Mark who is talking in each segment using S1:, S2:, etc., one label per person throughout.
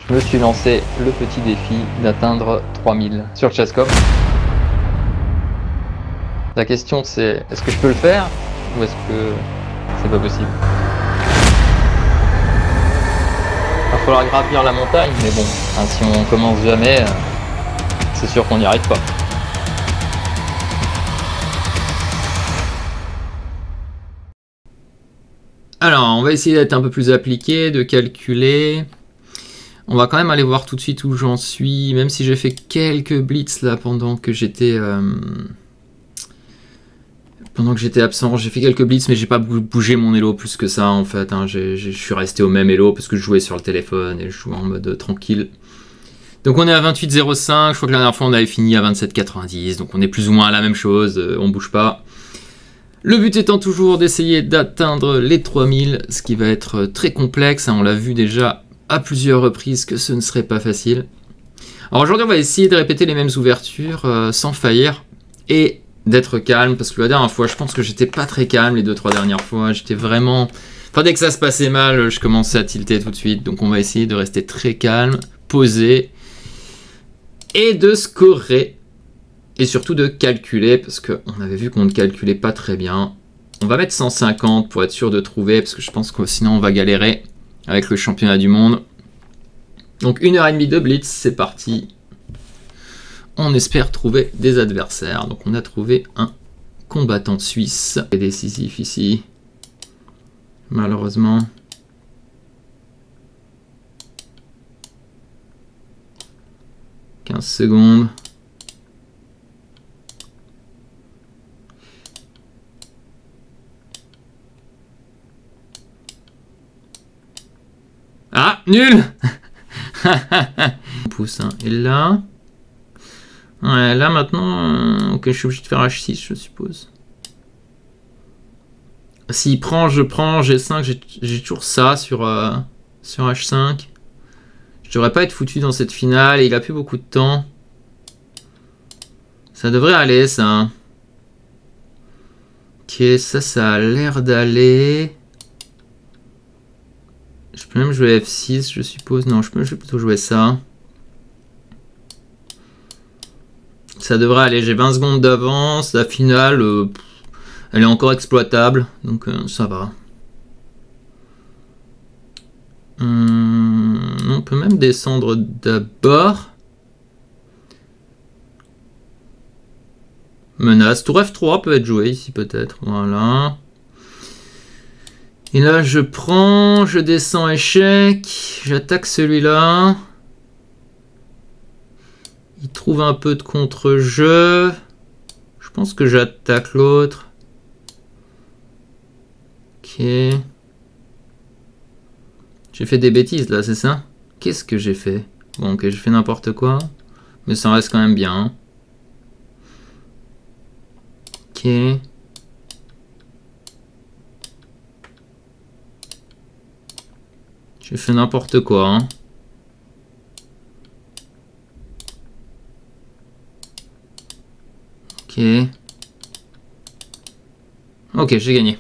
S1: Je me suis lancé le petit défi d'atteindre 3000 sur Chesscom. La question c'est, est-ce que je peux le faire ou est-ce que c'est pas possible? Il va falloir gravir la montagne, mais bon, hein, si on commence jamais, c'est sûr qu'on n'y arrive pas. Alors, on va essayer d'être un peu plus appliqué, de calculer. On va quand même aller voir tout de suite où j'en suis, même si j'ai fait quelques blitz là pendant que j'étais absent. J'ai fait quelques blitz, mais j'ai pas bougé mon elo plus que ça en fait. Hein. Je suis resté au même elo parce que je jouais sur le téléphone et je jouais en mode tranquille. Donc on est à 28,05. Je crois que la dernière fois on avait fini à 27,90. Donc on est plus ou moins à la même chose. On bouge pas. Le but étant toujours d'essayer d'atteindre les 3000, ce qui va être très complexe. Hein. On l'a vu déjà à plusieurs reprises que ce ne serait pas facile. Alors aujourd'hui on va essayer de répéter les mêmes ouvertures sans faillir et d'être calme, parce que la dernière fois je pense que j'étais pas très calme les 2-3 dernières fois, j'étais vraiment... Enfin dès que ça se passait mal, je commençais à tilter tout de suite, donc on va essayer de rester très calme, posé et de scorer et surtout de calculer, parce qu'on avait vu qu'on ne calculait pas très bien. On va mettre 150 pour être sûr de trouver, parce que je pense que sinon on va galérer avec le championnat du monde. Donc 1h30 de blitz, c'est parti. On espère trouver des adversaires. Donc on a trouvé un combattant suisse. C'est décisif ici, malheureusement. « 15 secondes. » Ah, nul. On pousse, hein. Et là... Ouais, là maintenant... Ok, je suis obligé de faire H6, je suppose. S'il prend, je prends. G5, j'ai toujours ça sur H5. Je devrais pas être foutu dans cette finale. Et il a plus beaucoup de temps. Ça devrait aller, ça. Ok, ça a l'air d'aller... Je peux même jouer F6, je suppose. Non, je vais plutôt jouer ça. Ça devrait aller. J'ai 20 secondes d'avance. La finale, elle est encore exploitable. Donc, ça va. On peut même descendre d'abord. Menace. Tour F3 peut être joué ici, peut-être. Voilà. Et là, je prends, je descends échec, j'attaque celui-là. Il trouve un peu de contre-jeu. Je pense que j'attaque l'autre. Ok. J'ai fait des bêtises là, c'est ça? Qu'est-ce que j'ai fait? Bon, ok, j'ai fait n'importe quoi. Mais ça reste quand même bien. Ok. J'ai fait n'importe quoi. Hein. Ok. Ok, j'ai gagné.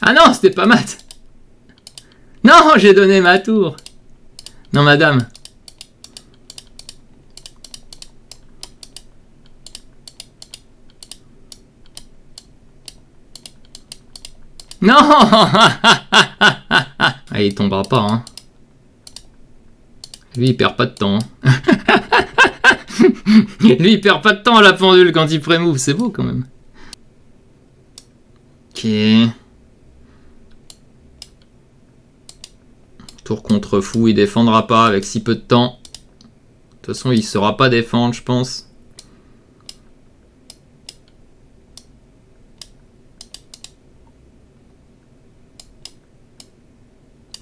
S1: Ah non, c'était pas mat. Non, j'ai donné ma tour. Non, madame. Non. Ah, il tombera pas, hein. Lui, il perd pas de temps. Hein. Lui, il perd pas de temps à la pendule quand il pré-move. C'est beau, quand même. Ok. Tour contre fou, il défendra pas avec si peu de temps. De toute façon, il ne saura pas défendre, je pense.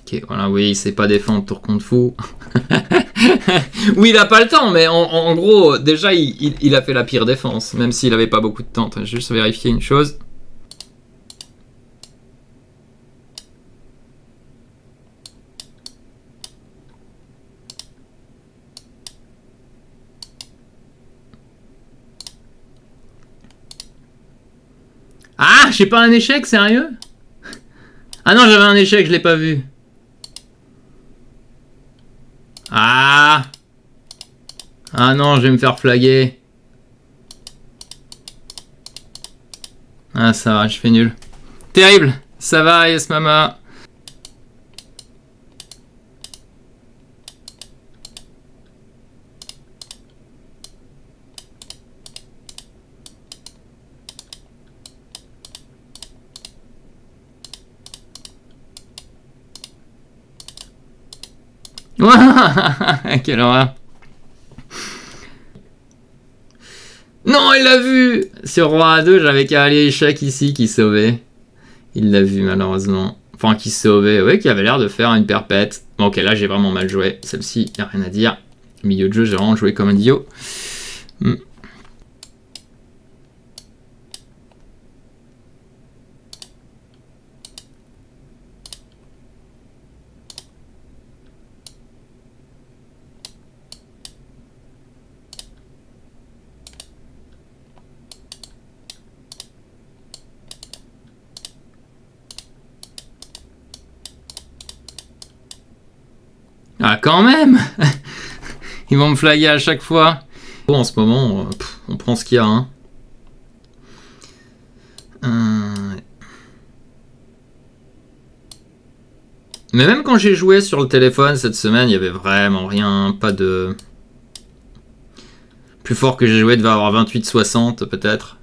S1: Ok, voilà, oui, il sait pas défendre tour contre fou. Oui, il a pas le temps, mais en gros, déjà, il a fait la pire défense, même s'il avait pas beaucoup de temps. Juste vérifier une chose. Ah, j'ai pas un échec, sérieux? Ah non, j'avais un échec, je l'ai pas vu. Ah! Ah non, je vais me faire flaguer. Ah, ça va, je fais nul. Terrible! Ça va, yes mama. Quelle horreur. Non, il l'a vu. Sur roi A2, j'avais qu'à aller échec ici qui sauvait. Il l'a vu malheureusement. Enfin, qui sauvait, ouais, qui avait l'air de faire une perpète. Bon, ok, là j'ai vraiment mal joué. Celle-ci, y a rien à dire. Milieu de jeu, j'ai vraiment joué comme un idiot. Ah, quand même. Ils vont me flaguer à chaque fois. Bon, en ce moment, on prend ce qu'il y a, hein. Mais même quand j'ai joué sur le téléphone cette semaine, il y avait vraiment rien, pas de... Plus fort que j'ai joué devait avoir 28-60 peut-être.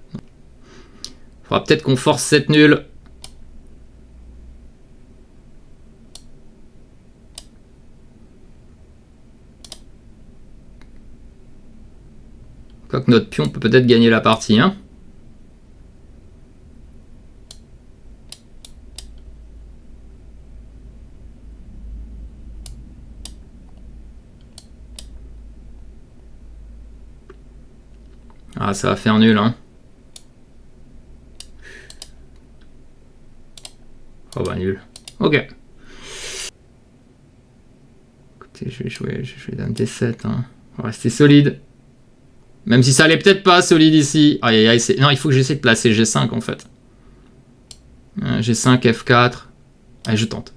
S1: Faudra peut-être qu'on force cette nulle. Quoique notre pion peut peut-être gagner la partie, hein. Ah, ça va faire nul, hein. Oh bah nul. Ok. Écoutez, je vais jouer dame D7, hein. On va rester solide. Même si ça allait peut-être pas solide ici. Aïe aïe aïe, non, il faut que j'essaie de placer G5 en fait. G5, F4. Allez, je tente.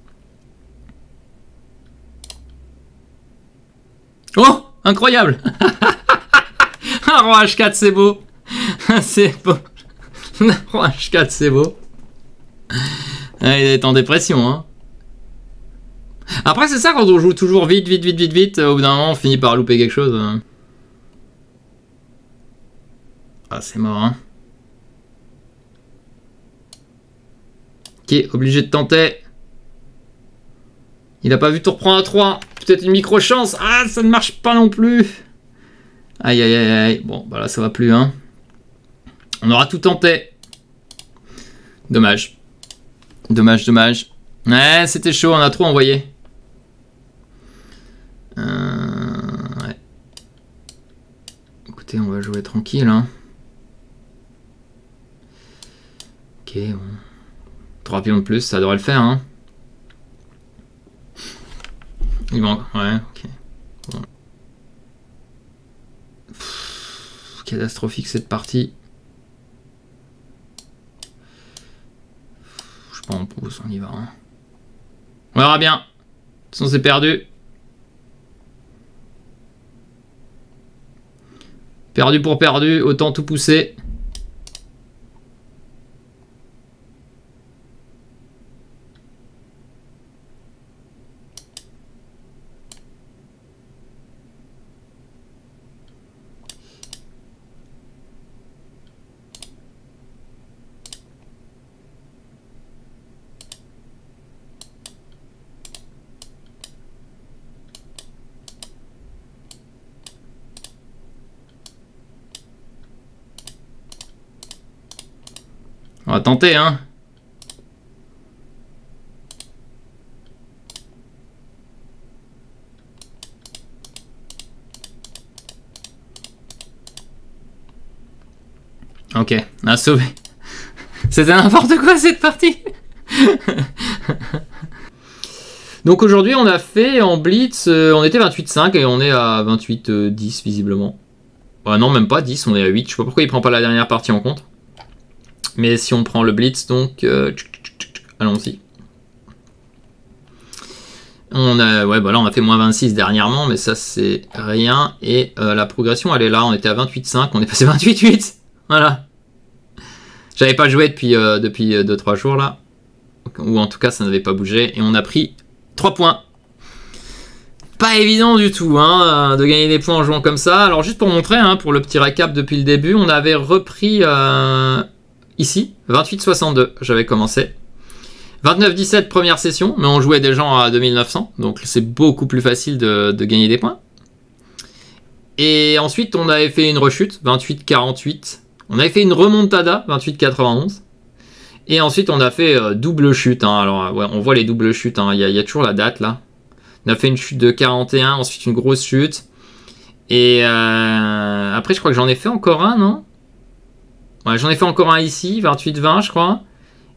S1: Oh, incroyable. Un roi H4, c'est beau. C'est beau. Roi H4, c'est beau. Il est en dépression, hein. Après, c'est ça quand on joue toujours vite, au bout d'un moment, on finit par louper quelque chose. Ah, c'est mort, hein. Ok, obligé de tenter. Il a pas vu tout reprendre à 3. Peut-être une micro-chance. Ah, ça ne marche pas non plus. Aïe, aïe, aïe, aïe. Bon, bah là, ça va plus, hein. On aura tout tenté. Dommage. Dommage, dommage. Ouais, c'était chaud, on a trop envoyé. Ouais. Écoutez, on va jouer tranquille, hein. Ok, bon. 3 pions de plus, ça devrait le faire, hein. Il manque, ouais, ok. Bon. Catastrophique cette partie. Je sais pas, on pousse, on y va, hein. On verra bien. De toute façon, c'est perdu. Perdu pour perdu, autant tout pousser. On va tenter, hein. Ok, on a sauvé. C'était n'importe quoi cette partie. Donc aujourd'hui on a fait en blitz, on était 28-5 et on est à 28-10 visiblement. Bah non, même pas 10, on est à 8. Je sais pas pourquoi il prend pas la dernière partie en compte. Mais si on prend le blitz, donc allons-y. On a, ouais, bah là on a fait moins 26 dernièrement, mais ça c'est rien. Et la progression elle est là, on était à 28,5, on est passé 28,8. Voilà. J'avais pas joué depuis 2-3 jours là. Ou en tout cas ça n'avait pas bougé. Et on a pris 3 points. Pas évident du tout hein, de gagner des points en jouant comme ça. Alors juste pour montrer, hein, pour le petit récap depuis le début, on avait repris ici, 28,62, j'avais commencé. 29,17 première session, mais on jouait des gens à 2900, donc c'est beaucoup plus facile de gagner des points. Et ensuite on avait fait une rechute, 28,48. On avait fait une remontada, 28,91. Et ensuite on a fait double chute, hein. Alors ouais, on voit les doubles chutes, hein. Il y a toujours la date là. On a fait une chute de 41, ensuite une grosse chute. Et après, je crois que j'en ai fait encore un, non? Ouais, j'en ai fait encore un ici, 28-20, je crois.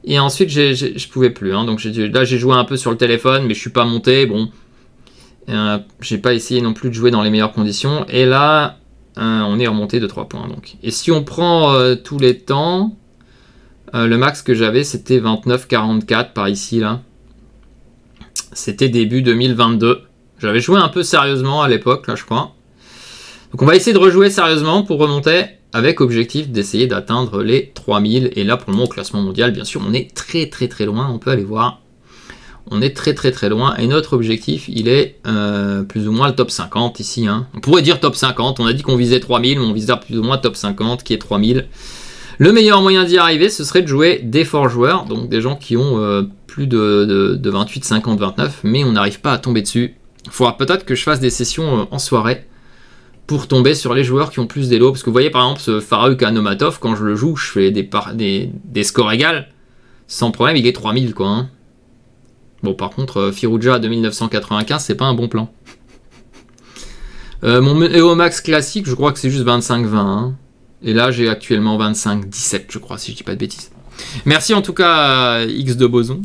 S1: Et ensuite, je pouvais plus. Hein, donc là, j'ai joué un peu sur le téléphone, mais je suis pas monté. Bon, j'ai pas essayé non plus de jouer dans les meilleures conditions. Et là, on est remonté de 3 points. Donc. Et si on prend tous les temps, le max que j'avais, c'était 29,44 par ici, là. C'était début 2022. J'avais joué un peu sérieusement à l'époque, là, je crois. Donc on va essayer de rejouer sérieusement pour remonter avec objectif d'essayer d'atteindre les 3000. Et là, pour le moment, au classement mondial, bien sûr, on est très loin. On peut aller voir. On est très loin. Et notre objectif, il est plus ou moins le top 50 ici. Hein. On pourrait dire top 50. On a dit qu'on visait 3000, mais on visait plus ou moins top 50, qui est 3000. Le meilleur moyen d'y arriver, ce serait de jouer des forts joueurs, donc des gens qui ont plus de 28, 50, 29, mais on n'arrive pas à tomber dessus. Il faudra peut-être que je fasse des sessions en soirée pour tomber sur les joueurs qui ont plus d'élo. Parce que vous voyez par exemple ce Faruk Anomatov, quand je le joue, je fais des scores égales. Sans problème, il est 3000 quoi. Hein. Bon par contre, Firouzja à 2995, c'est pas un bon plan. Mon EO Max classique, je crois que c'est juste 25-20. Hein. Et là, j'ai actuellement 25-17, je crois, si je dis pas de bêtises. Merci en tout cas à X de Boson.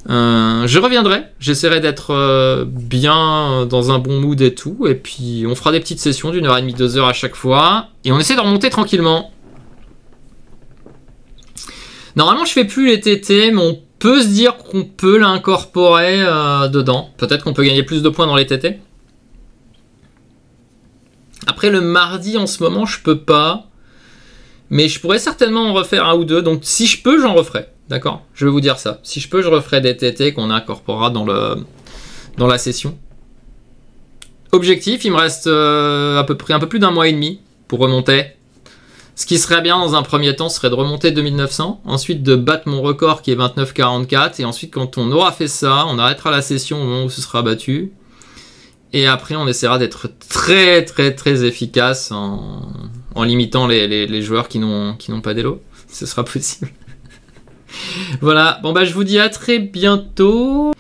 S1: Je reviendrai, j'essaierai d'être bien dans un bon mood et tout. Et puis, on fera des petites sessions d'1h30, 2h à chaque fois. Et on essaie de remonter tranquillement. Normalement, je fais plus les TT, mais on peut se dire qu'on peut l'incorporer dedans. Peut-être qu'on peut gagner plus de points dans les TT. Après le mardi en ce moment je peux pas, mais je pourrais certainement en refaire un ou deux, donc si je peux j'en referai, d'accord? Je vais vous dire ça, si je peux je referai des TT qu'on incorporera dans la session. Objectif, il me reste à peu près un peu plus d'un mois et demi pour remonter. Ce qui serait bien dans un premier temps serait de remonter 2900, ensuite de battre mon record qui est 29,44, et ensuite quand on aura fait ça, on arrêtera la session au moment où ce sera battu. Et après, on essaiera d'être très efficace en limitant les joueurs qui n'ont pas d'élo. Ce sera possible. Voilà. Bon, bah, je vous dis à très bientôt.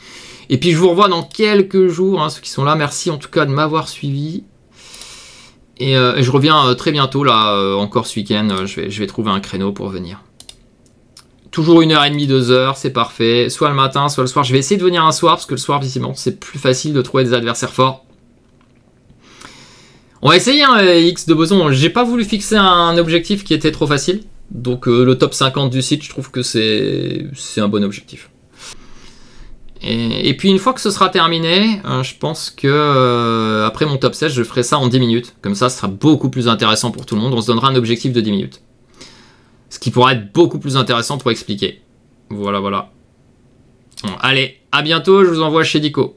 S1: Et puis, je vous revois dans quelques jours, hein, ceux qui sont là. Merci en tout cas de m'avoir suivi. Et je reviens très bientôt, là, encore ce week-end. Je vais trouver un créneau pour venir. Toujours 1h30, 2h, c'est parfait. Soit le matin, soit le soir. Je vais essayer de venir un soir, parce que le soir, visiblement, c'est plus facile de trouver des adversaires forts. On va essayer, hein, X de Boson. J'ai pas voulu fixer un objectif qui était trop facile. Donc le top 50 du site, je trouve que c'est un bon objectif. Et puis une fois que ce sera terminé, je pense que après mon top 16, je ferai ça en 10 minutes. Comme ça, ce sera beaucoup plus intéressant pour tout le monde. On se donnera un objectif de 10 minutes. Ce qui pourra être beaucoup plus intéressant pour expliquer. Voilà. Bon, allez, à bientôt, je vous envoie chez Dico.